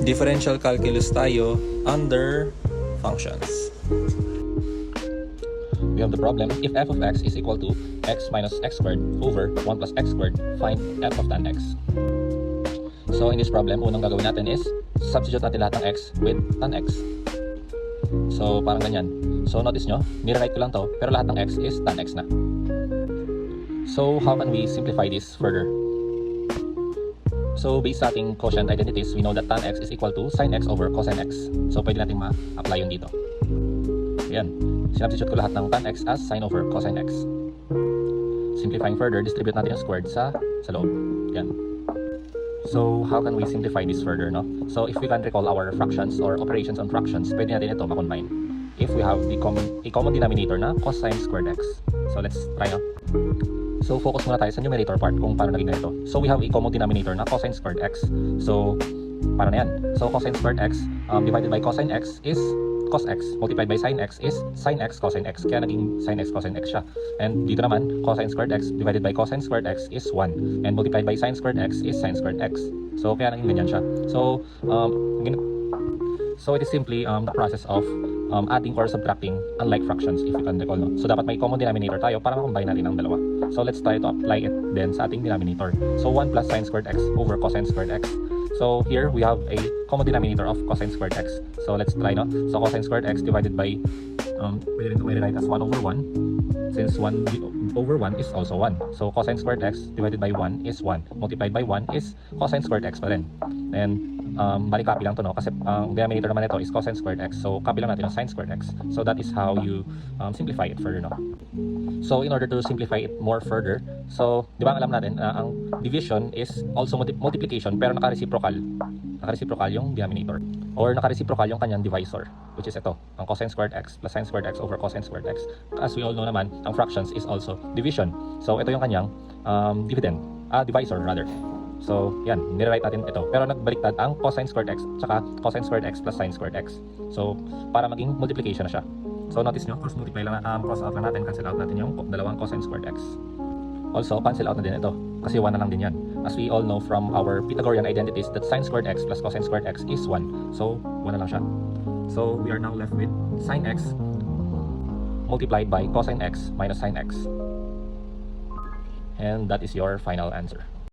Differential calculus tayo under functions. We have the problem, if f of x is equal to x minus x squared over 1 plus x squared, find f of tan x. So in this problem, unang gagawin natin is substitute natin lahat ng x with tan x. So parang ganyan. So notice nyo, nirewrite ko lang to, pero lahat ng x is tan x na. So how can we simplify this further? So based sa ating quotient identities, we know that tan x is equal to sin x over cosine x. So pwede natin ma-apply yun dito. Ayan. Sinubstitute ko lahat ng tan x as sin over cosine x. Simplifying further, distribute natin yung squared sa loob. Ayan. So how can we simplify this further, no? So if we can recall our fractions or operations on fractions, pwede natin ito ma-combine. If we have a common denominator na cosine squared x. So let's try, no? So focus muna tayo sa numerator part kung paano naging ganito. So we have a common denominator na cosine squared x. So paano na yan? So cosine squared x divided by cosine x is cos x, multiplied by sin x is sin x cosine x. Kaya naging sin x cosine x siya. And dito naman, cosine squared x divided by cosine squared x is 1. And multiplied by sin squared x is sin squared x. So kaya naging ganyan siya. So it is simply the process of adding or subtracting unlike fractions, if you can recall, no? So dapat may common denominator tayo para ma-combine natin ang dalawa. So let's try to apply it then sa ating denominator. So 1 plus sin squared x over cosine squared x. So here we have a common denominator of cosine squared x. So let's try, no? So cosine squared x divided by pwede rin write as 1 over 1, since 1 over 1 is also 1. So cosine squared x divided by 1 is 1. Multiplied by 1 is cosine squared x pa rin. And bali copy lang to, no? Kasi ang denominator naman ito is cosine squared x. So copy lang natin ang sin squared x. So that is how you simplify it further, no? So in order to simplify it more further, so di ba alam natin ang division is also multiplication pero naka-reciprocal. Naka-reciprocal yung denominator or naka-reciprocal yung kanyang divisor, which is ito, ang cosine squared x plus sin squared x over cosine squared x. As we all know naman, ang fractions is also division. So ito yung kanyang divisor rather. So yan, nirewrite natin ito. Pero nagbaliktad ang cosine squared x tsaka cosine squared x plus sin squared x. So para maging multiplication na siya. So notice nyo, cross multiply lang, cross out lang natin, cancel out natin yung dalawang cosine squared x. Also, cancel out na din ito, kasi 1 na lang din yan. As we all know from our Pythagorean identities that sin squared x plus cosine squared x is 1. So, 1 na lang siya. So, we are now left with sin x multiplied by cosine x minus sin x. And that is your final answer.